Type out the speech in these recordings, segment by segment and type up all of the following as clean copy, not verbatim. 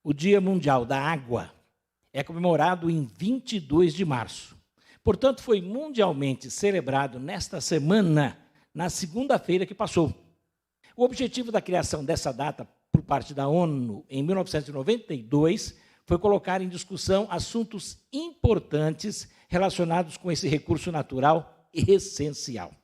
O Dia Mundial da Água é comemorado em 22 de março. Portanto, foi mundialmente celebrado nesta semana, na segunda-feira que passou. O objetivo da criação dessa data por parte da ONU em 1992 foi colocar em discussão assuntos importantes relacionados com esse recurso natural essencial.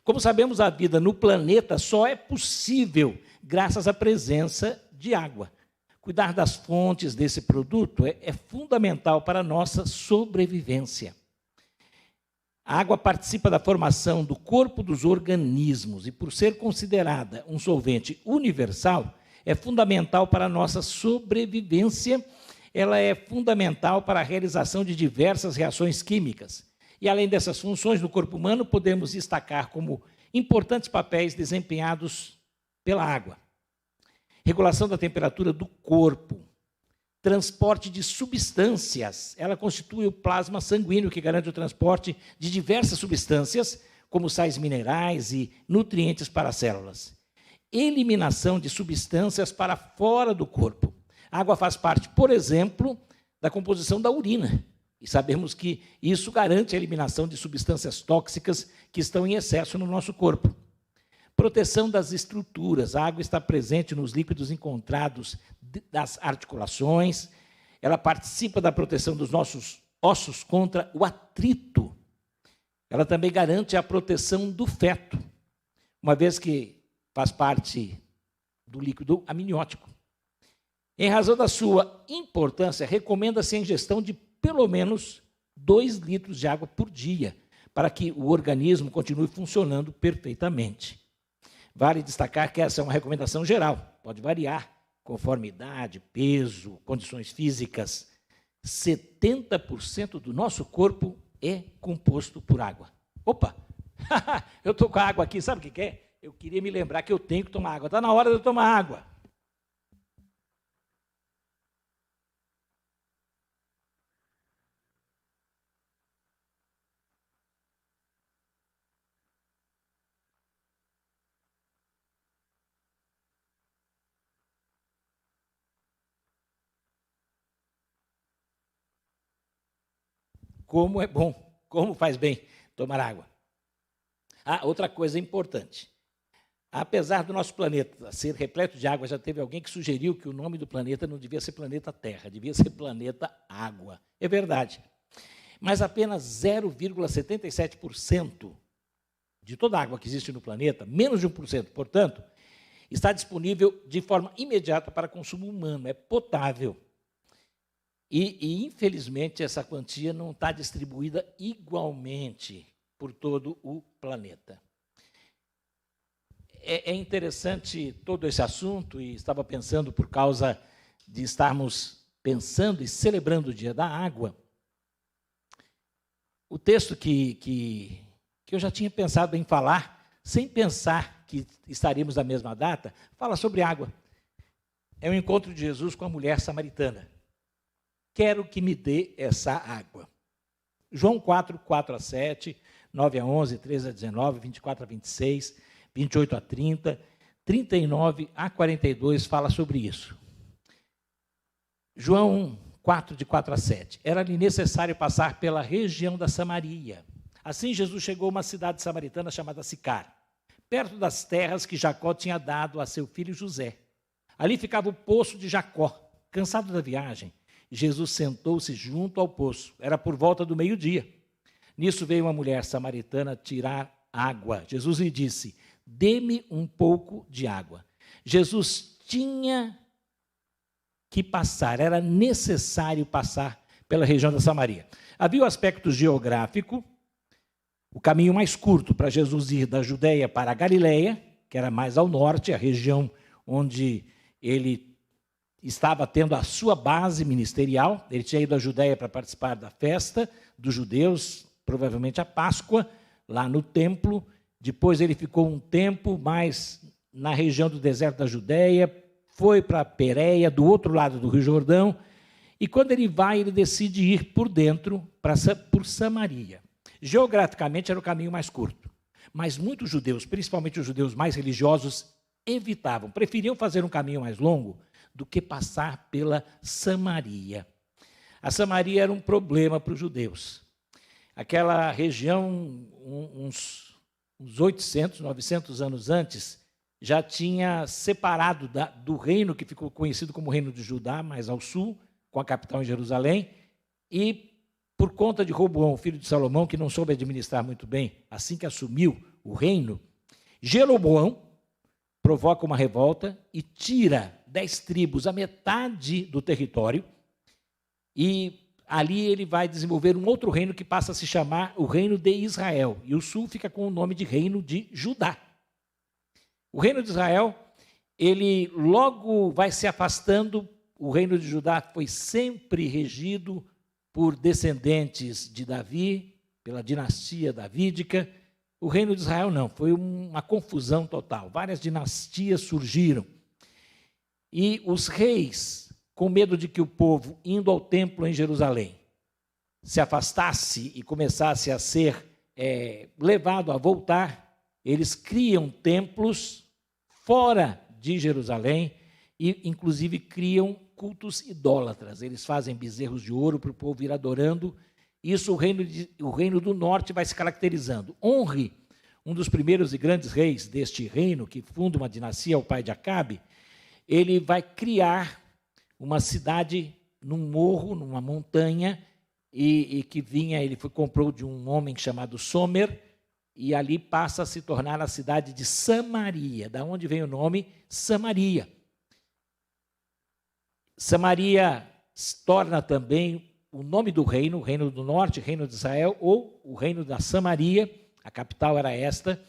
Como sabemos, a vida no planeta só é possível graças à presença de água. Cuidar das fontes desse produto é fundamental para a nossa sobrevivência. A água participa da formação do corpo dos organismos e, por ser considerada um solvente universal, é fundamental para a nossa sobrevivência. Ela é fundamental para a realização de diversas reações químicas. E, além dessas funções no corpo humano, podemos destacar como importantes papéis desempenhados pela água. Regulação da temperatura do corpo, transporte de substâncias. Ela constitui o plasma sanguíneo que garante o transporte de diversas substâncias, como sais minerais e nutrientes para as células. Eliminação de substâncias para fora do corpo. A água faz parte, por exemplo, da composição da urina. E sabemos que isso garante a eliminação de substâncias tóxicas que estão em excesso no nosso corpo. Proteção das estruturas. A água está presente nos líquidos encontrados das articulações. Ela participa da proteção dos nossos ossos contra o atrito. Ela também garante a proteção do feto, uma vez que faz parte do líquido amniótico. Em razão da sua importância, recomenda-se a ingestão de pelo menos 2 litros de água por dia, para que o organismo continue funcionando perfeitamente. Vale destacar que essa é uma recomendação geral, pode variar conforme idade, peso, condições físicas. 70% do nosso corpo é composto por água. Opa, eu estou com a água aqui, sabe o que é? Eu queria me lembrar que eu tenho que tomar água. Está na hora de eu tomar água. Como é bom, como faz bem tomar água. Ah, outra coisa importante. Apesar do nosso planeta ser repleto de água, já teve alguém que sugeriu que o nome do planeta não devia ser planeta Terra, devia ser planeta Água. É verdade. Mas apenas 0,77% de toda a água que existe no planeta, menos de 1%, portanto, está disponível de forma imediata para consumo humano, é potável. E, infelizmente, essa quantia não está distribuída igualmente por todo o planeta. É interessante todo esse assunto, e estava pensando, por causa de estarmos pensando e celebrando o Dia da Água, o texto que eu já tinha pensado em falar, sem pensar que estaríamos na mesma data, fala sobre água. É o encontro de Jesus com a mulher samaritana. Quero que me dê essa água. João 4, 4 a 7, 9 a 11, 13 a 19, 24 a 26, 28 a 30, 39 a 42 fala sobre isso. João 4, de 4 a 7. Era-lhe necessário passar pela região da Samaria. Assim, Jesus chegou a uma cidade samaritana chamada Sicar, perto das terras que Jacó tinha dado a seu filho José. Ali ficava o poço de Jacó. Cansado da viagem, Jesus sentou-se junto ao poço. Era por volta do meio-dia. Nisso veio uma mulher samaritana tirar água. Jesus lhe disse: dê-me um pouco de água. Jesus tinha que passar, era necessário passar pela região da Samaria. Havia o aspecto geográfico, o caminho mais curto para Jesus ir da Judeia para a Galileia, que era mais ao norte, a região onde ele estava tendo a sua base ministerial. Ele tinha ido à Judeia para participar da festa dos judeus, provavelmente a Páscoa, lá no templo. Depois ele ficou um tempo mais na região do deserto da Judeia, foi para Pérea, do outro lado do Rio Jordão, e quando ele vai, ele decide ir por dentro, por Samaria. Geograficamente era o caminho mais curto, mas muitos judeus, principalmente os judeus mais religiosos, evitavam, preferiam fazer um caminho mais longo do que passar pela Samaria. A Samaria era um problema para os judeus. Aquela região, uns 800, 900 anos antes, já tinha separado do reino que ficou conhecido como Reino de Judá, mais ao sul, com a capital em Jerusalém, e por conta de Roboão, filho de Salomão, que não soube administrar muito bem, assim que assumiu o reino, Jeroboão provoca uma revolta e tira 10 tribos, a metade do território, e ali ele vai desenvolver um outro reino que passa a se chamar o Reino de Israel, e o sul fica com o nome de Reino de Judá. O Reino de Israel, ele logo vai se afastando. O Reino de Judá foi sempre regido por descendentes de Davi, pela dinastia davídica. O Reino de Israel não, foi uma confusão total. Várias dinastias surgiram. E os reis, com medo de que o povo, indo ao templo em Jerusalém, se afastasse e começasse a ser levado a voltar, eles criam templos fora de Jerusalém e, inclusive, criam cultos idólatras. Eles fazem bezerros de ouro para o povo ir adorando. Isso o reino do norte vai se caracterizando. Honre, um dos primeiros e grandes reis deste reino, que funda uma dinastia, o pai de Acabe, ele vai criar uma cidade num morro, numa montanha, e que ele comprou de um homem chamado Somer, e ali passa a se tornar a cidade de Samaria, da onde vem o nome Samaria. Samaria se torna também o nome do reino, o Reino do Norte, Reino de Israel, ou o Reino da Samaria, a capital era esta,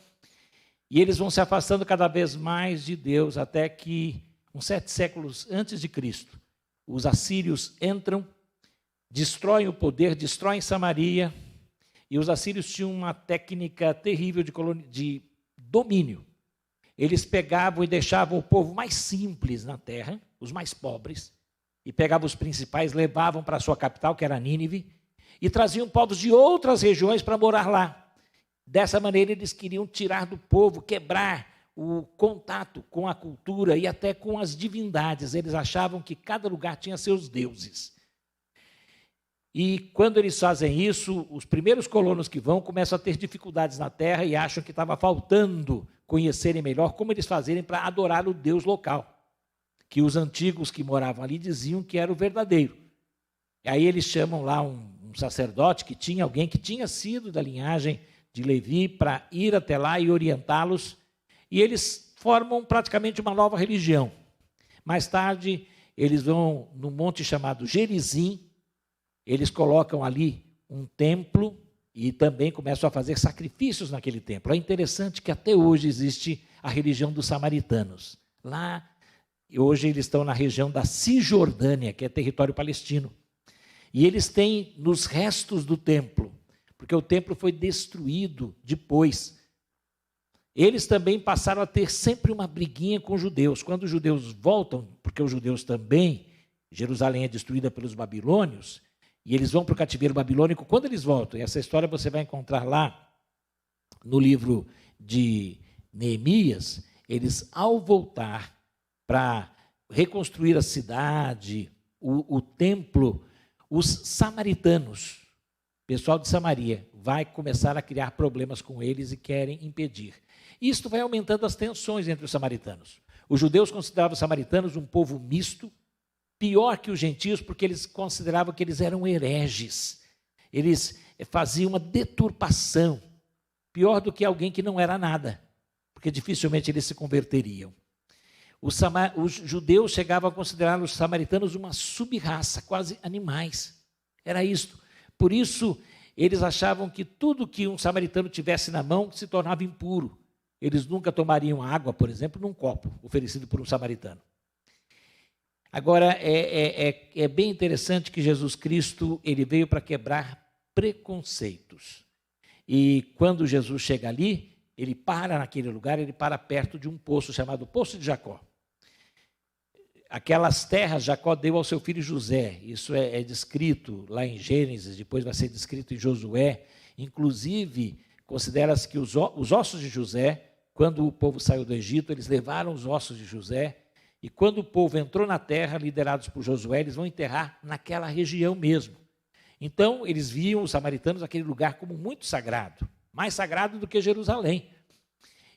e eles vão se afastando cada vez mais de Deus, até que, uns 7 séculos antes de Cristo, os assírios entram, destroem o poder, destroem Samaria, e os assírios tinham uma técnica terrível de domínio. Eles pegavam e deixavam o povo mais simples na terra, os mais pobres, e pegavam os principais, levavam para a sua capital, que era Nínive, e traziam povos de outras regiões para morar lá. Dessa maneira, eles queriam tirar do povo, quebrar o contato com a cultura e até com as divindades. Eles achavam que cada lugar tinha seus deuses. E quando eles fazem isso, os primeiros colonos que vão começam a ter dificuldades na terra e acham que estava faltando conhecerem melhor como eles fazerem para adorar o Deus local, que os antigos que moravam ali diziam que era o verdadeiro. E aí eles chamam lá um sacerdote, que tinha alguém que tinha sido da linhagem de Levi, para ir até lá e orientá-los, e eles formam praticamente uma nova religião. Mais tarde, eles vão no monte chamado Gerizim, eles colocam ali um templo e também começam a fazer sacrifícios naquele templo. É interessante que até hoje existe a religião dos samaritanos. Lá, hoje eles estão na região da Cisjordânia, que é território palestino. E eles têm nos restos do templo, porque o templo foi destruído depois. Eles também passaram a ter sempre uma briguinha com os judeus. Quando os judeus voltam, porque os judeus também, Jerusalém é destruída pelos babilônios, e eles vão para o cativeiro babilônico. Quando eles voltam, e essa história você vai encontrar lá no livro de Neemias, eles, ao voltar para reconstruir a cidade, o templo, os samaritanos, pessoal de Samaria, vai começar a criar problemas com eles e querem impedir. Isto vai aumentando as tensões entre os samaritanos. Os judeus consideravam os samaritanos um povo misto, pior que os gentios, porque eles consideravam que eles eram hereges. Eles faziam uma deturpação, pior do que alguém que não era nada, porque dificilmente eles se converteriam. Os judeus chegavam a considerar os samaritanos uma sub-raça, quase animais. Era isto. Por isso, eles achavam que tudo que um samaritano tivesse na mão se tornava impuro. Eles nunca tomariam água, por exemplo, num copo oferecido por um samaritano. Agora, é bem interessante que Jesus Cristo ele veio para quebrar preconceitos. E quando Jesus chega ali, ele para naquele lugar, ele para perto de um poço chamado Poço de Jacó. Aquelas terras Jacó deu ao seu filho José. Isso é descrito lá em Gênesis, depois vai ser descrito em Josué. Inclusive, considera-se que os ossos de José, quando o povo saiu do Egito, eles levaram os ossos de José E quando o povo entrou na terra, liderados por Josué, eles vão enterrar naquela região mesmo. Então, eles viam os samaritanos aquele lugar como muito sagrado, mais sagrado do que Jerusalém.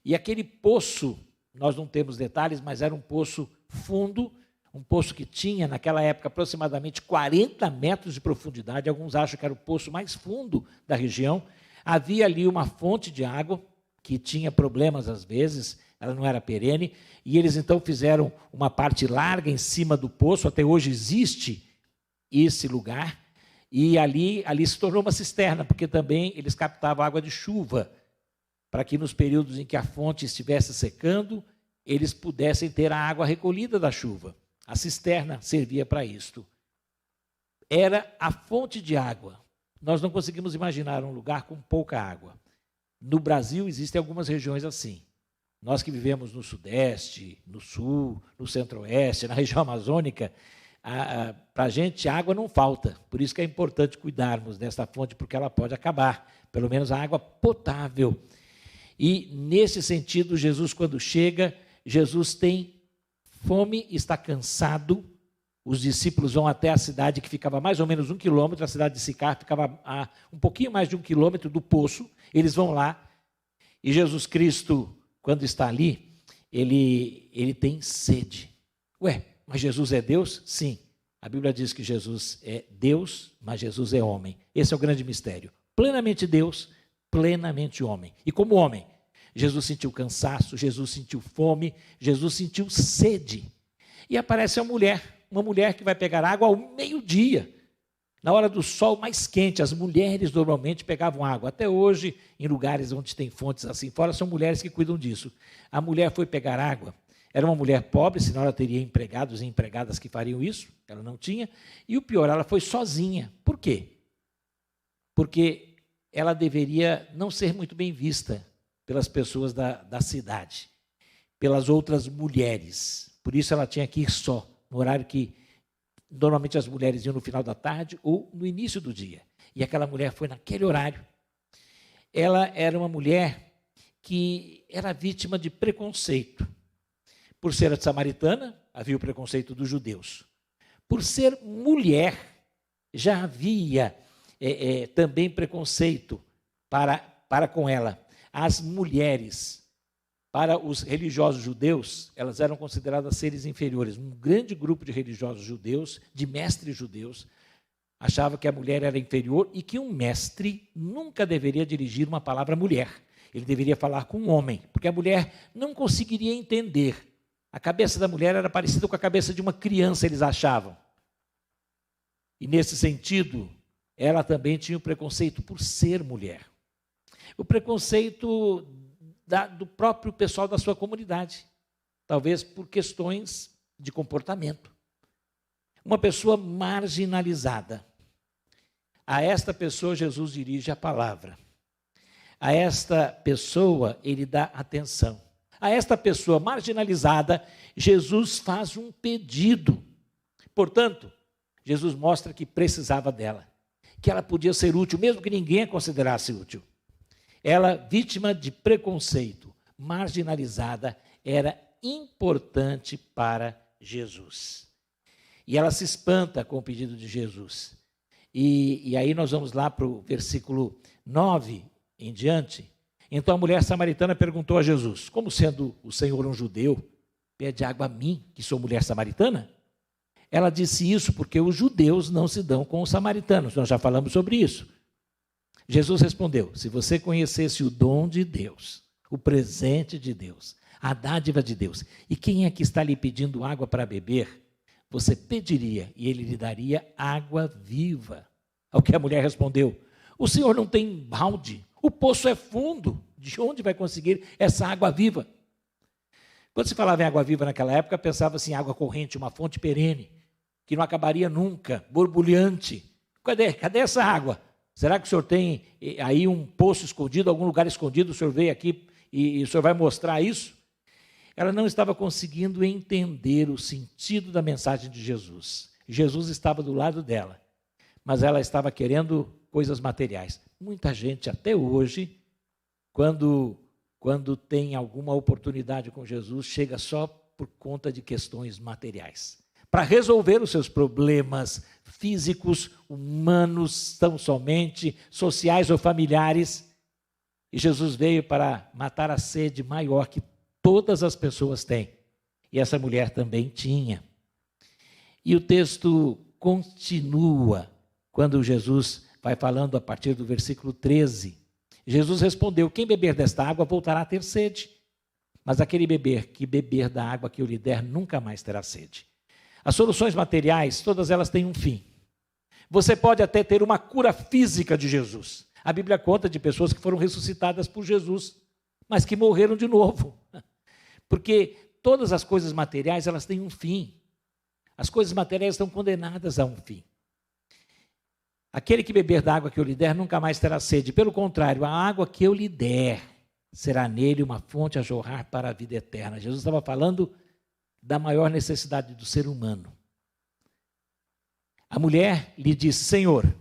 E aquele poço, nós não temos detalhes, mas era um poço fundo, um poço que tinha, naquela época, aproximadamente 40 metros de profundidade. Alguns acham que era o poço mais fundo da região. Havia ali uma fonte de água, que tinha problemas às vezes, ela não era perene, e eles então fizeram uma parte larga em cima do poço. Até hoje existe esse lugar, e ali se tornou uma cisterna, porque também eles captavam água de chuva, para que nos períodos em que a fonte estivesse secando, eles pudessem ter a água recolhida da chuva. A cisterna servia para isto. Era a fonte de água. Nós não conseguimos imaginar um lugar com pouca água. No Brasil existem algumas regiões assim. Nós que vivemos no Sudeste, no Sul, no Centro-Oeste, na região amazônica, para a gente a água não falta. Por isso que é importante cuidarmos dessa fonte, porque ela pode acabar. Pelo menos a água potável. E, nesse sentido, Jesus, quando chega, Jesus tem fome, está cansado. Os discípulos vão até a cidade que ficava mais ou menos 1 quilômetro, a cidade de Sicar ficava a um pouquinho mais de 1 quilômetro do poço. Eles vão lá e Jesus Cristo, quando está ali, ele tem sede. Ué, mas Jesus é Deus? Sim. A Bíblia diz que Jesus é Deus, mas Jesus é homem. Esse é o grande mistério. Plenamente Deus, plenamente homem. E como homem, Jesus sentiu cansaço, Jesus sentiu fome, Jesus sentiu sede. E aparece uma mulher que vai pegar água ao meio-dia, na hora do sol mais quente. As mulheres normalmente pegavam água. Até hoje, em lugares onde tem fontes assim fora, são mulheres que cuidam disso. A mulher foi pegar água. Era uma mulher pobre, senão ela teria empregados e empregadas que fariam isso. Ela não tinha. E o pior, ela foi sozinha. Por quê? Porque ela deveria não ser muito bem vista pelas pessoas da cidade, pelas outras mulheres. Por isso ela tinha que ir só, no horário que normalmente as mulheres iam no final da tarde ou no início do dia. E aquela mulher foi naquele horário. Ela era uma mulher que era vítima de preconceito. Por ser samaritana, havia o preconceito dos judeus. Por ser mulher, já havia também preconceito para com ela. As mulheres, para os religiosos judeus, elas eram consideradas seres inferiores. Um grande grupo de religiosos judeus, de mestres judeus, achava que a mulher era inferior e que um mestre nunca deveria dirigir uma palavra mulher. Ele deveria falar com um homem, porque a mulher não conseguiria entender. A cabeça da mulher era parecida com a cabeça de uma criança, eles achavam. E, nesse sentido, ela também tinha o preconceito por ser mulher. O preconceito do próprio pessoal da sua comunidade, talvez por questões de comportamento. Uma pessoa marginalizada. A esta pessoa, Jesus dirige a palavra. A esta pessoa, ele dá atenção. A esta pessoa marginalizada, Jesus faz um pedido. Portanto, Jesus mostra que precisava dela, que ela podia ser útil, mesmo que ninguém a considerasse útil. Ela, vítima de preconceito, marginalizada, era importante para Jesus. E ela se espanta com o pedido de Jesus. E aí nós vamos lá para o versículo 9 em diante. Então a mulher samaritana perguntou a Jesus: como sendo o Senhor um judeu, pede água a mim, que sou mulher samaritana? Ela disse isso porque os judeus não se dão com os samaritanos. Nós já falamos sobre isso. Jesus respondeu: se você conhecesse o dom de Deus, o presente de Deus, a dádiva de Deus, e quem é que está lhe pedindo água para beber, você pediria e ele lhe daria água viva. Ao que a mulher respondeu: o Senhor não tem balde, o poço é fundo, de onde vai conseguir essa água viva? Quando se falava em água viva naquela época, pensava-se em água corrente, uma fonte perene, que não acabaria nunca, borbulhante. Cadê essa água? Será que o senhor tem aí um poço escondido, algum lugar escondido, o senhor veio aqui e o senhor vai mostrar isso? Ela não estava conseguindo entender o sentido da mensagem de Jesus. Jesus estava do lado dela, mas ela estava querendo coisas materiais. Muita gente até hoje, quando tem alguma oportunidade com Jesus, chega só por conta de questões materiais. Para resolver os seus problemas físicos, humanos, tão somente, sociais ou familiares. E Jesus veio para matar a sede maior que todas as pessoas têm. E essa mulher também tinha. E o texto continua quando Jesus vai falando a partir do versículo 13. Jesus respondeu: quem beber desta água voltará a ter sede. Mas aquele que beber da água que eu lhe der nunca mais terá sede. As soluções materiais, todas elas têm um fim. Você pode até ter uma cura física de Jesus. A Bíblia conta de pessoas que foram ressuscitadas por Jesus, mas que morreram de novo. Porque todas as coisas materiais, elas têm um fim. As coisas materiais estão condenadas a um fim. Aquele que beber da água que eu lhe der nunca mais terá sede. Pelo contrário, a água que eu lhe der será nele uma fonte a jorrar para a vida eterna. Jesus estava falando da maior necessidade do ser humano. A mulher lhe disse: Senhor,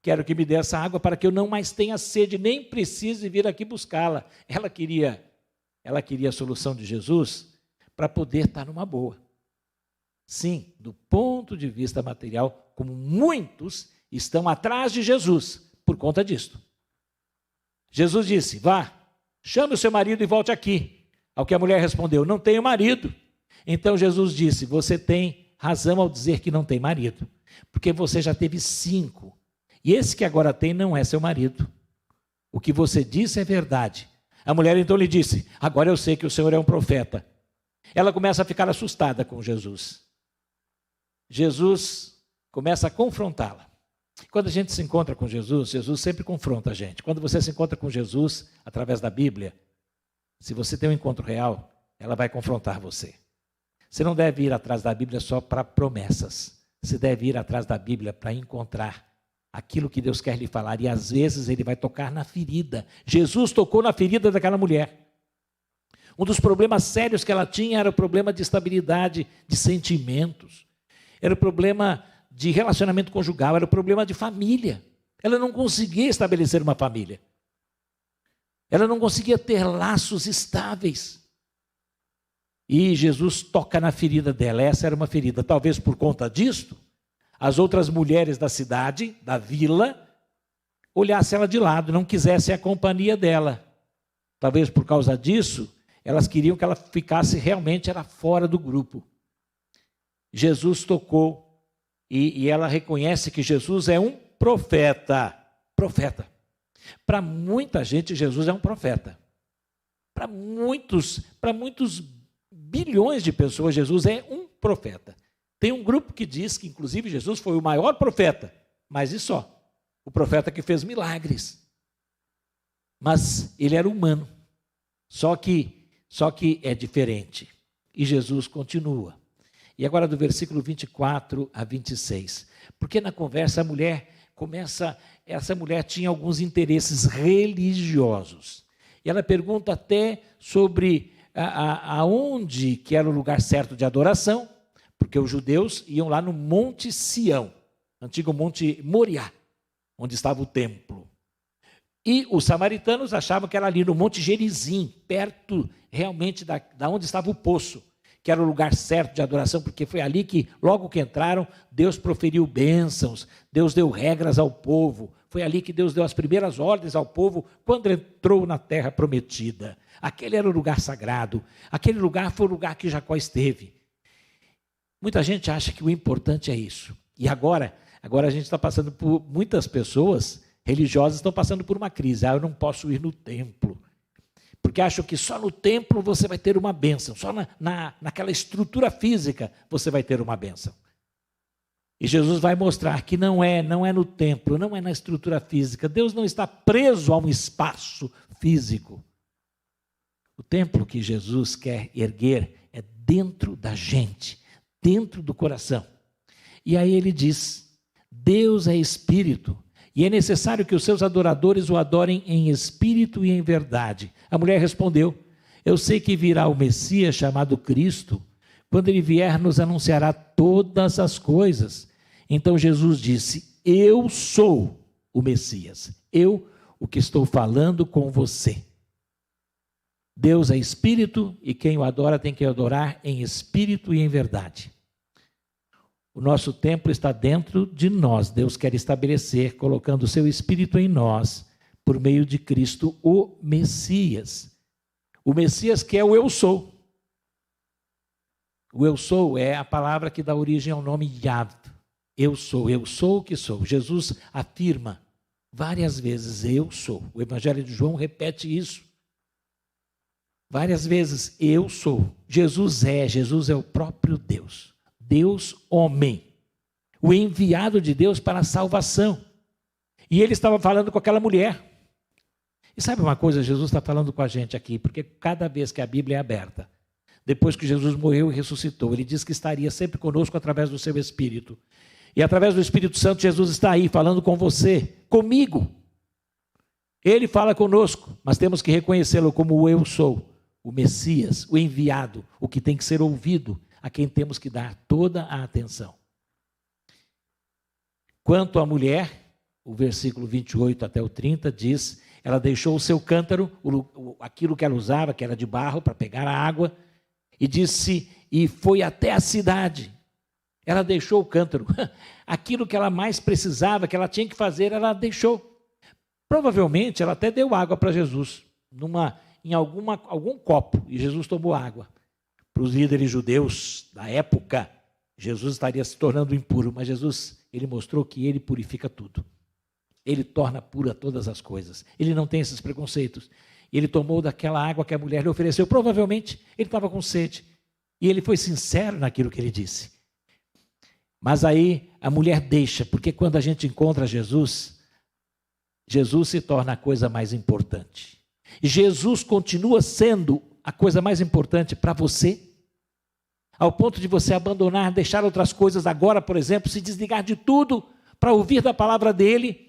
quero que me dê essa água para que eu não mais tenha sede, nem precise vir aqui buscá-la. Ela queria a solução de Jesus para poder estar numa boa. Sim, do ponto de vista material, como muitos estão atrás de Jesus por conta disto. Jesus disse: vá, chame o seu marido e volte aqui. Ao que a mulher respondeu: não tenho marido. Então Jesus disse: você tem razão ao dizer que não tem marido, porque você já teve 5, e esse que agora tem não é seu marido. O que você disse é verdade. A mulher então lhe disse: agora eu sei que o Senhor é um profeta. Ela começa a ficar assustada com Jesus. Jesus começa a confrontá-la. Quando a gente se encontra com Jesus, Jesus sempre confronta a gente. Quando você se encontra com Jesus, através da Bíblia, se você tem um encontro real, ela vai confrontar você. Você não deve ir atrás da Bíblia só para promessas. Você deve ir atrás da Bíblia para encontrar aquilo que Deus quer lhe falar. E às vezes Ele vai tocar na ferida. Jesus tocou na ferida daquela mulher. Um dos problemas sérios que ela tinha era o problema de estabilidade de sentimentos. Era o problema de relacionamento conjugal, era o problema de família. Ela não conseguia estabelecer uma família. Ela não conseguia ter laços estáveis. E Jesus toca na ferida dela. Essa era uma ferida. Talvez por conta disto, as outras mulheres da cidade, da vila, olhassem ela de lado, não quisessem a companhia dela. Talvez por causa disso, elas queriam que ela ficasse realmente era fora do grupo. Jesus tocou e ela reconhece que Jesus é um profeta. Profeta. Para muita gente, Jesus é um profeta. Para muitos bilhões de pessoas, Jesus é um profeta. Tem um grupo que diz que, inclusive, Jesus foi o maior profeta, mas e só? O profeta que fez milagres. Mas ele era humano. Só que é diferente. E Jesus continua. E agora do versículo 24 a 26. Porque na conversa essa mulher tinha alguns interesses religiosos. E ela pergunta até sobre aonde que era o lugar certo de adoração, porque os judeus iam lá no Monte Sião, antigo Monte Moriá, onde estava o templo. E os samaritanos achavam que era ali no Monte Gerizim, perto realmente da onde estava o poço, que era o lugar certo de adoração, porque foi ali que, logo que entraram, Deus proferiu bênçãos, Deus deu regras ao povo. Foi ali que Deus deu as primeiras ordens ao povo, quando entrou na terra prometida. Aquele era o lugar sagrado, aquele lugar foi o lugar que Jacó esteve. Muita gente acha que o importante é isso. E agora a gente está passando por, muitas pessoas religiosas estão passando por uma crise. Eu não posso ir no templo. Porque acham que só no templo você vai ter uma bênção, só naquela estrutura física você vai ter uma bênção. E Jesus vai mostrar que não é no templo, não é na estrutura física. Deus não está preso a um espaço físico. O templo que Jesus quer erguer é dentro da gente, dentro do coração. E aí ele diz: Deus é espírito. E é necessário que os seus adoradores o adorem em espírito e em verdade. A mulher respondeu: eu sei que virá o Messias chamado Cristo. Quando ele vier, nos anunciará todas as coisas. Então Jesus disse: eu sou o Messias. Eu, o que estou falando com você. Deus é espírito e quem o adora tem que adorar em espírito e em verdade. O nosso templo está dentro de nós. Deus quer estabelecer, colocando o seu espírito em nós, por meio de Cristo, o Messias. O Messias que é o eu sou. O eu sou é a palavra que dá origem ao nome Yahvé. Eu sou o que sou. Jesus afirma várias vezes, eu sou. O Evangelho de João repete isso. Várias vezes, eu sou. Jesus é o próprio Deus. Deus homem. O enviado de Deus para a salvação. E ele estava falando com aquela mulher. E sabe uma coisa, Jesus está falando com a gente aqui, porque cada vez que a Bíblia é aberta, depois que Jesus morreu e ressuscitou, ele diz que estaria sempre conosco através do seu Espírito. E através do Espírito Santo, Jesus está aí falando com você, comigo. Ele fala conosco, mas temos que reconhecê-lo como o eu sou, o Messias, o enviado, o que tem que ser ouvido, a quem temos que dar toda a atenção. Quanto à mulher, o versículo 28 até o 30 diz, ela deixou o seu cântaro, aquilo que ela usava, que era de barro, para pegar a água, e disse, e foi até a cidade. Ela deixou o cântaro. Aquilo que ela mais precisava, que ela tinha que fazer, ela deixou. Provavelmente, ela até deu água para Jesus, em algum copo, e Jesus tomou água. Para os líderes judeus da época, Jesus estaria se tornando impuro, mas Jesus, ele mostrou que ele purifica tudo. Ele torna pura todas as coisas. Ele não tem esses preconceitos. Ele tomou daquela água que a mulher lhe ofereceu. Provavelmente, ele estava com sede. E ele foi sincero naquilo que ele disse. Mas aí, a mulher deixa, porque quando a gente encontra Jesus, Jesus se torna a coisa mais importante. Jesus continua sendo a coisa mais importante para você, ao ponto de você abandonar, deixar outras coisas agora, por exemplo, se desligar de tudo para ouvir da palavra dele.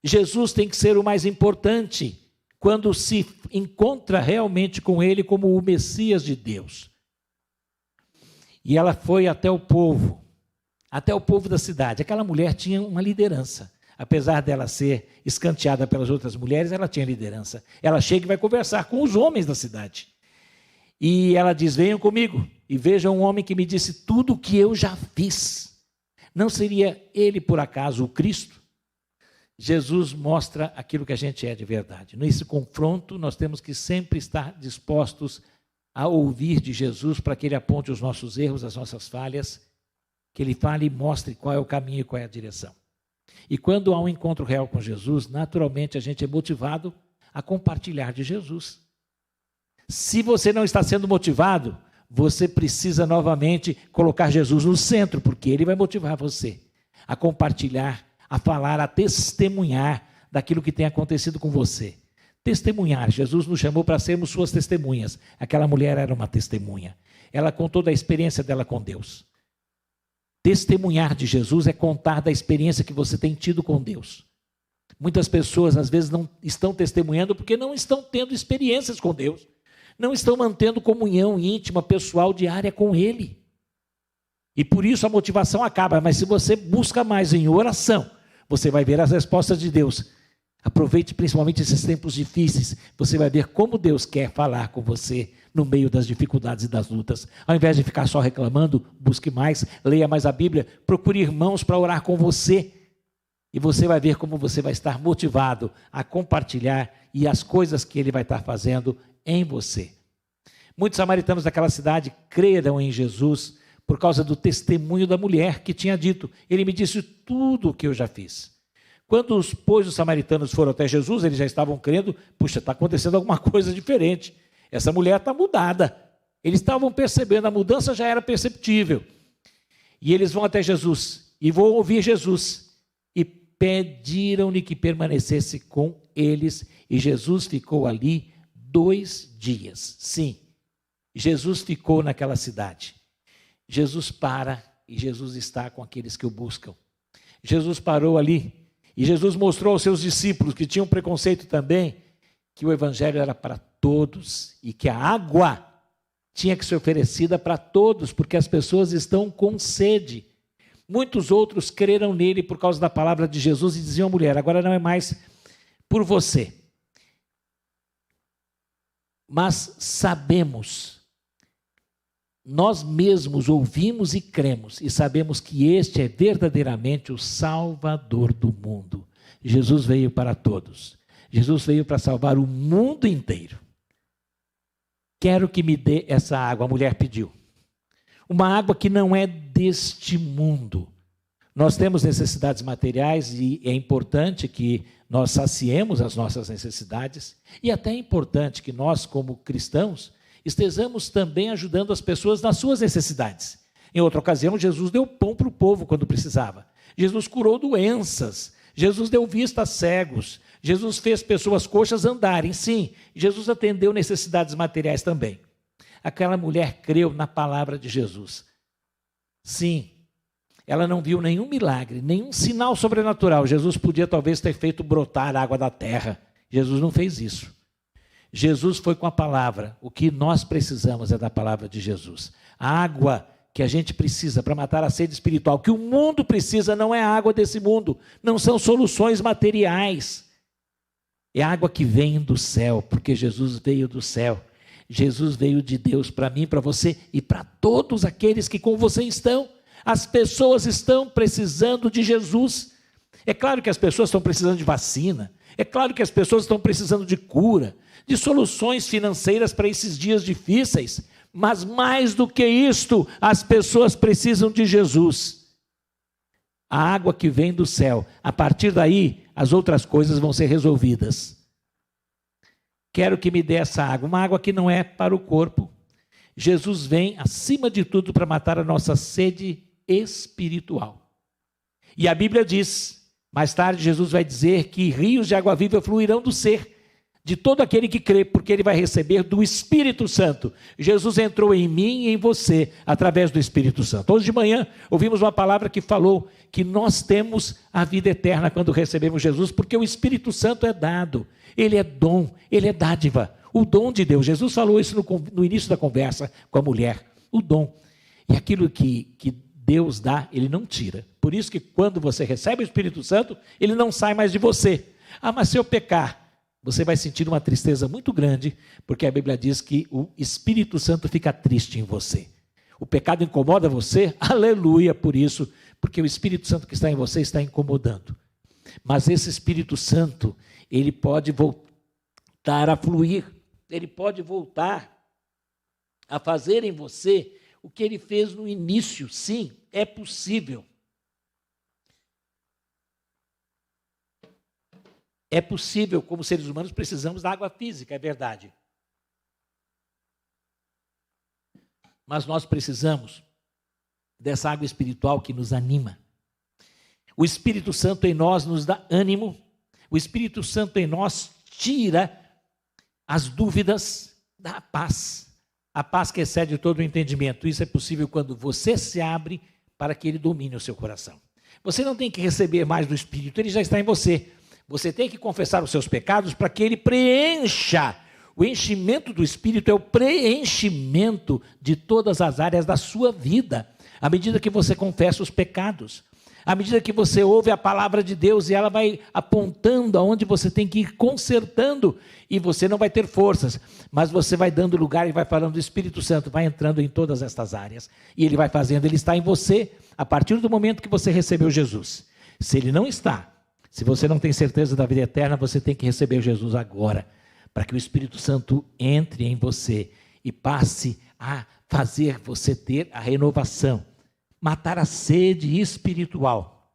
Jesus tem que ser o mais importante quando se encontra realmente com ele como o Messias de Deus. E ela foi até o povo da cidade. Aquela mulher tinha uma liderança. Apesar dela ser escanteada pelas outras mulheres, ela tinha liderança. Ela chega e vai conversar com os homens da cidade. E ela diz, venham comigo e vejam um homem que me disse tudo o que eu já fiz. Não seria ele, por acaso, o Cristo? Jesus mostra aquilo que a gente é de verdade. Nesse confronto, nós temos que sempre estar dispostos a ouvir de Jesus para que ele aponte os nossos erros, as nossas falhas, que ele fale e mostre qual é o caminho e qual é a direção. E quando há um encontro real com Jesus, naturalmente a gente é motivado a compartilhar de Jesus. Se você não está sendo motivado, você precisa novamente colocar Jesus no centro, porque ele vai motivar você a compartilhar, a falar, a testemunhar daquilo que tem acontecido com você. Testemunhar, Jesus nos chamou para sermos suas testemunhas. Aquela mulher era uma testemunha. Ela contou da experiência dela com Deus. Testemunhar de Jesus é contar da experiência que você tem tido com Deus. Muitas pessoas às vezes não estão testemunhando porque não estão tendo experiências com Deus. Não estão mantendo comunhão íntima, pessoal, diária com Ele. E por isso a motivação acaba. Mas se você busca mais em oração, você vai ver as respostas de Deus. Aproveite principalmente esses tempos difíceis. Você vai ver como Deus quer falar com você no meio das dificuldades e das lutas. Ao invés de ficar só reclamando, busque mais, leia mais a Bíblia, procure irmãos para orar com você. E você vai ver como você vai estar motivado a compartilhar e as coisas que Ele vai estar fazendo em você. Muitos samaritanos daquela cidade creram em Jesus por causa do testemunho da mulher que tinha dito, ele me disse tudo o que eu já fiz. Quando os samaritanos foram até Jesus, eles já estavam crendo, puxa, está acontecendo alguma coisa diferente. Essa mulher está mudada. Eles estavam percebendo, a mudança já era perceptível. E eles vão até Jesus e vão ouvir Jesus. E pediram-lhe que permanecesse com eles. E Jesus ficou ali 2 dias. Sim, Jesus ficou naquela cidade. Jesus para e Jesus está com aqueles que o buscam. Jesus parou ali e Jesus mostrou aos seus discípulos que tinham preconceito também, que o evangelho era para todos e que a água tinha que ser oferecida para todos, porque as pessoas estão com sede. Muitos outros creram nele por causa da palavra de Jesus e diziam à mulher, agora não é mais por você. mas sabemos, nós mesmos ouvimos e cremos, e sabemos que este é verdadeiramente o Salvador do mundo. Jesus veio para todos. Jesus veio para salvar o mundo inteiro. Quero que me dê essa água, a mulher pediu. Uma água que não é deste mundo. Nós temos necessidades materiais e é importante que nós saciemos as nossas necessidades. E até é importante que nós, como cristãos, estejamos também ajudando as pessoas nas suas necessidades. Em outra ocasião, Jesus deu pão para o povo quando precisava. Jesus curou doenças. Jesus deu vista a cegos. Jesus fez pessoas coxas andarem. Sim, Jesus atendeu necessidades materiais também. Aquela mulher creu na palavra de Jesus. Sim, ela não viu nenhum milagre, nenhum sinal sobrenatural. Jesus podia talvez ter feito brotar água da terra. Jesus não fez isso. Jesus foi com a palavra. O que nós precisamos é da palavra de Jesus. A água que a gente precisa para matar a sede espiritual, o que o mundo precisa não é a água desse mundo, não são soluções materiais. É a água que vem do céu, porque Jesus veio do céu. Jesus veio de Deus para mim, para você e para todos aqueles que com você estão. As pessoas estão precisando de Jesus. É claro que as pessoas estão precisando de vacina. É claro que as pessoas estão precisando de cura, de soluções financeiras para esses dias difíceis. Mas mais do que isto, as pessoas precisam de Jesus. A água que vem do céu. A partir daí, as outras coisas vão ser resolvidas. Quero que me dê essa água. Uma água que não é para o corpo. Jesus vem, acima de tudo, para matar a nossa sede espiritual. E a Bíblia diz, mais tarde Jesus vai dizer que rios de água viva fluirão do ser de todo aquele que crê, porque ele vai receber do Espírito Santo. Jesus entrou em mim e em você, através do Espírito Santo. Hoje de manhã, ouvimos uma palavra que falou que nós temos a vida eterna quando recebemos Jesus, porque o Espírito Santo é dado, ele é dom, ele é dádiva, o dom de Deus. Jesus falou isso no início da conversa com a mulher, o dom. E aquilo que Deus dá, ele não tira. Por isso que quando você recebe o Espírito Santo, ele não sai mais de você. Ah, mas se eu pecar, você vai sentir uma tristeza muito grande, porque a Bíblia diz que o Espírito Santo fica triste em você. O pecado incomoda você? Aleluia por isso, porque o Espírito Santo que está em você está incomodando. Mas esse Espírito Santo, ele pode voltar a fluir, ele pode voltar a fazer em você o que ele fez no início. Sim, é possível. É possível, como seres humanos, precisamos da água física, é verdade. Mas nós precisamos dessa água espiritual que nos anima. O Espírito Santo em nós nos dá ânimo. O Espírito Santo em nós tira as dúvidas, dá a paz. A paz que excede todo o entendimento. Isso é possível quando você se abre para que ele domine o seu coração. Você não tem que receber mais do Espírito, ele já está em você. Você tem que confessar os seus pecados para que ele preencha. O enchimento do Espírito é o preenchimento de todas as áreas da sua vida. À medida que você confessa os pecados, à medida que você ouve a palavra de Deus e ela vai apontando aonde você tem que ir consertando, e você não vai ter forças, mas você vai dando lugar e vai falando, o Espírito Santo vai entrando em todas estas áreas, e ele vai fazendo, ele está em você, a partir do momento que você recebeu Jesus. Se ele não está, se você não tem certeza da vida eterna, você tem que receber Jesus agora, para que o Espírito Santo entre em você e passe a fazer você ter a renovação, matar a sede espiritual.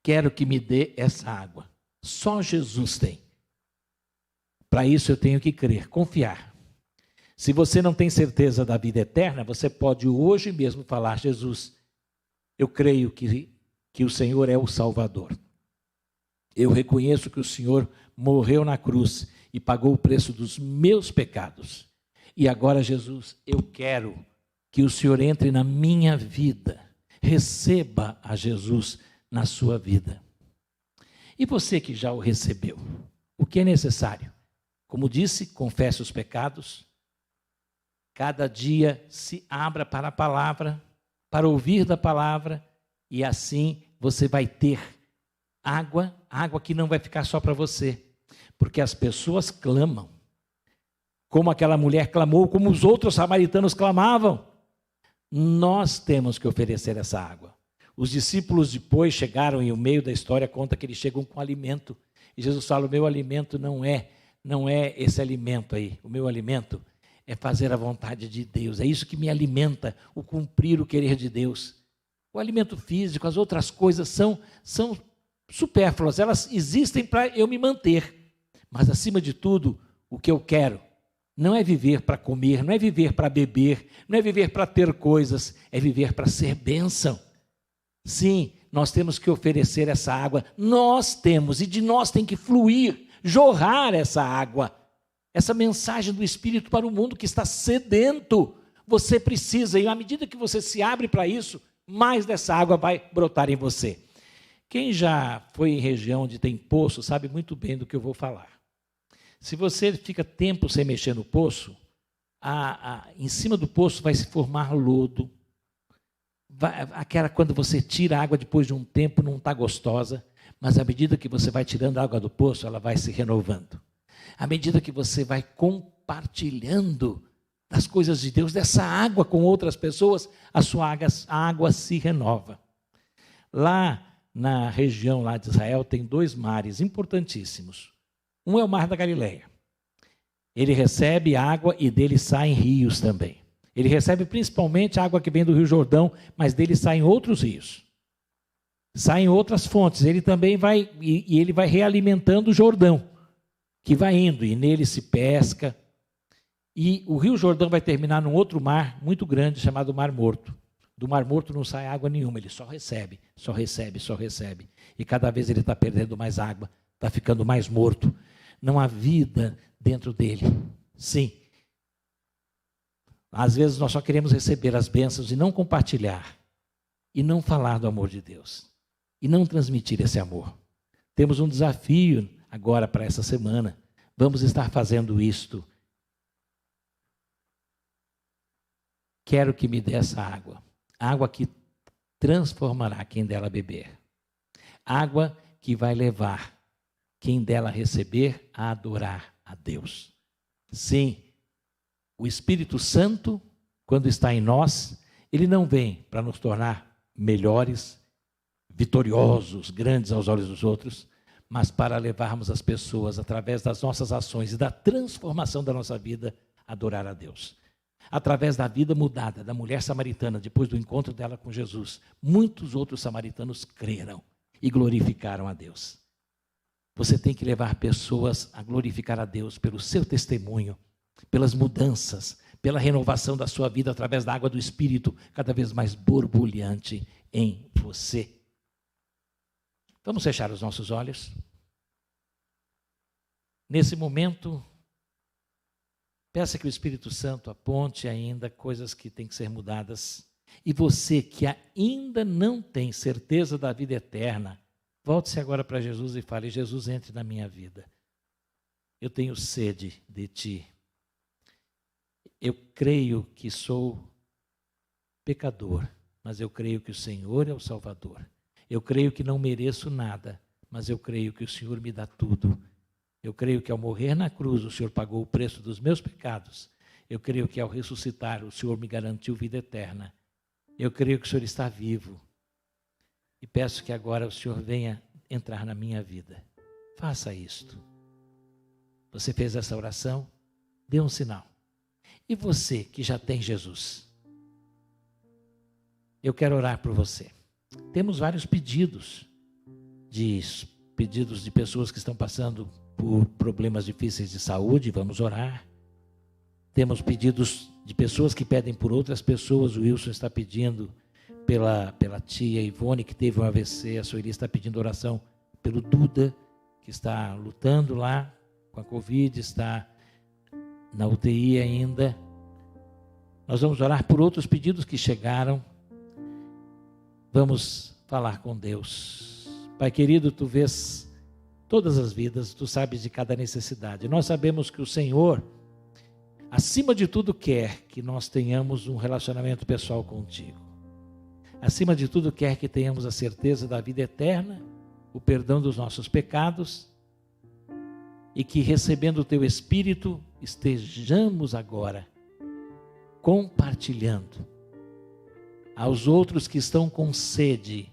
Quero que me dê essa água. Só Jesus tem. Para isso eu tenho que crer, confiar. Se você não tem certeza da vida eterna, você pode hoje mesmo falar, Jesus, eu creio que o Senhor é o Salvador. Eu reconheço que o Senhor morreu na cruz e pagou o preço dos meus pecados. E agora, Jesus, eu quero que o Senhor entre na minha vida. Receba a Jesus na sua vida. E você que já o recebeu, o que é necessário? Como disse, confesse os pecados. Cada dia se abra para a palavra, para ouvir da palavra, e assim você vai ter água que não vai ficar só para você, porque as pessoas clamam, como aquela mulher clamou, como os outros samaritanos clamavam. Nós temos que oferecer essa água. Os discípulos depois chegaram, e o meio da história conta que eles chegam com alimento. E Jesus fala, o meu alimento não é esse alimento aí. O meu alimento é fazer a vontade de Deus. É isso que me alimenta, o cumprir o querer de Deus. O alimento físico, as outras coisas são supérfluas. Elas existem para eu me manter. Mas, acima de tudo, o que eu quero não é viver para comer, não é viver para beber, não é viver para ter coisas, é viver para ser bênção. Sim, nós temos que oferecer essa água. Nós temos, e de nós tem que fluir, jorrar essa água. Essa mensagem do Espírito para o mundo que está sedento. Você precisa, e à medida que você se abre para isso, mais dessa água vai brotar em você. Quem já foi em região onde tem poço, sabe muito bem do que eu vou falar. Se você fica tempo sem mexer no poço, em cima do poço vai se formar lodo. Quando você tira a água depois de um tempo, não está gostosa, mas à medida que você vai tirando a água do poço, ela vai se renovando. À medida que você vai compartilhando das coisas de Deus, dessa água com outras pessoas, a sua água se renova. Lá na região lá de Israel tem 2 mares importantíssimos. Um é o Mar da Galileia. Ele recebe água e dele saem rios também. Ele recebe principalmente a água que vem do Rio Jordão, mas dele saem outros rios. Saem outras fontes. Ele também vai, e ele vai realimentando o Jordão, que vai indo, e nele se pesca. E o Rio Jordão vai terminar num outro mar muito grande, chamado Mar Morto. Do Mar Morto não sai água nenhuma, ele só recebe, só recebe, só recebe. E cada vez ele está perdendo mais água, está ficando mais morto. Não há vida dentro dele. Sim. Às vezes nós só queremos receber as bênçãos e não compartilhar. E não falar do amor de Deus. E não transmitir esse amor. Temos um desafio agora para essa semana. Vamos estar fazendo isto. Quero que me dê essa água. Água que transformará quem dela beber. Água que vai levar quem dela receber a adorar a Deus. Sim, o Espírito Santo, quando está em nós, ele não vem para nos tornar melhores, vitoriosos, grandes aos olhos dos outros, mas para levarmos as pessoas, através das nossas ações e da transformação da nossa vida, a adorar a Deus. Através da vida mudada da mulher samaritana, depois do encontro dela com Jesus, muitos outros samaritanos creram e glorificaram a Deus. Você tem que levar pessoas a glorificar a Deus pelo seu testemunho, pelas mudanças, pela renovação da sua vida através da água do Espírito, cada vez mais borbulhante em você. Vamos fechar os nossos olhos. Nesse momento, peça que o Espírito Santo aponte ainda coisas que têm que ser mudadas. E você que ainda não tem certeza da vida eterna, volte-se agora para Jesus e fale: Jesus, entre na minha vida. Eu tenho sede de Ti. Eu creio que sou pecador, mas eu creio que o Senhor é o Salvador. Eu creio que não mereço nada, mas eu creio que o Senhor me dá tudo. Eu creio que ao morrer na cruz o Senhor pagou o preço dos meus pecados. Eu creio que ao ressuscitar o Senhor me garantiu vida eterna. Eu creio que o Senhor está vivo. E peço que agora o Senhor venha entrar na minha vida. Faça isto. Você fez essa oração? Dê um sinal. E você que já tem Jesus? Eu quero orar por você. Temos vários pedidos de pessoas que estão passando por problemas difíceis de saúde, vamos orar. Temos pedidos de pessoas que pedem por outras pessoas. O Wilson está pedindo pela tia Ivone, que teve um AVC. A Sueli está pedindo oração pelo Duda, que está lutando lá com a Covid, está na UTI ainda. Nós vamos orar por outros pedidos que chegaram. Vamos falar com Deus. Pai querido, Tu vês todas as vidas, Tu sabes de cada necessidade. Nós sabemos que o Senhor, acima de tudo, quer que nós tenhamos um relacionamento pessoal contigo. Acima de tudo, quer que tenhamos a certeza da vida eterna, o perdão dos nossos pecados, e que, recebendo o Teu Espírito, estejamos agora compartilhando aos outros que estão com sede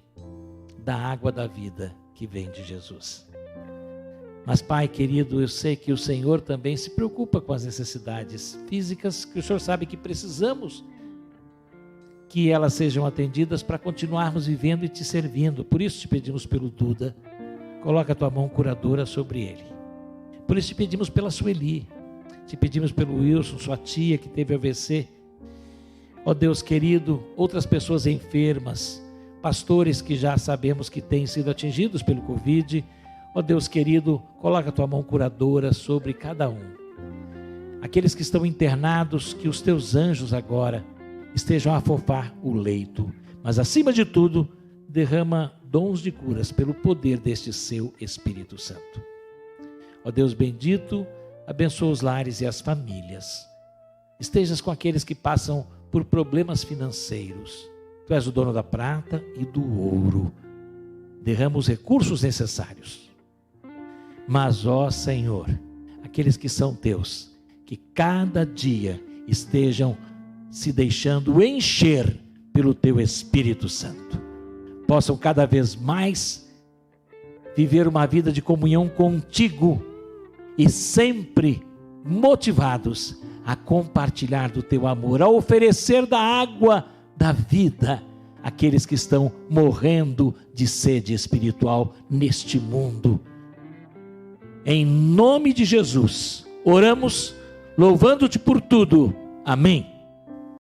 da água da vida que vem de Jesus. Mas, Pai querido, eu sei que o Senhor também se preocupa com as necessidades físicas, que o Senhor sabe que precisamos que elas sejam atendidas para continuarmos vivendo e te servindo. Por isso te pedimos pelo Duda, coloca a tua mão curadora sobre ele. Por isso te pedimos pela Sueli, te pedimos pelo Wilson, sua tia que teve AVC. Ó Deus querido, outras pessoas enfermas, pastores que já sabemos que têm sido atingidos pelo Covid. Ó Deus querido, coloca a tua mão curadora sobre cada um. Aqueles que estão internados, que os teus anjos agora estejam a afofar o leito. Mas acima de tudo, derrama dons de curas pelo poder deste seu Espírito Santo. Ó Deus bendito, abençoa os lares e as famílias. Estejas com aqueles que passam por problemas financeiros. Tu és o dono da prata e do ouro. Derrama os recursos necessários. Mas, ó Senhor, aqueles que são teus, que cada dia estejam se deixando encher pelo teu Espírito Santo, possam cada vez mais viver uma vida de comunhão contigo e sempre motivados a compartilhar do teu amor, a oferecer da água da vida àqueles que estão morrendo de sede espiritual neste mundo. Em nome de Jesus, oramos, louvando-te por tudo. Amém.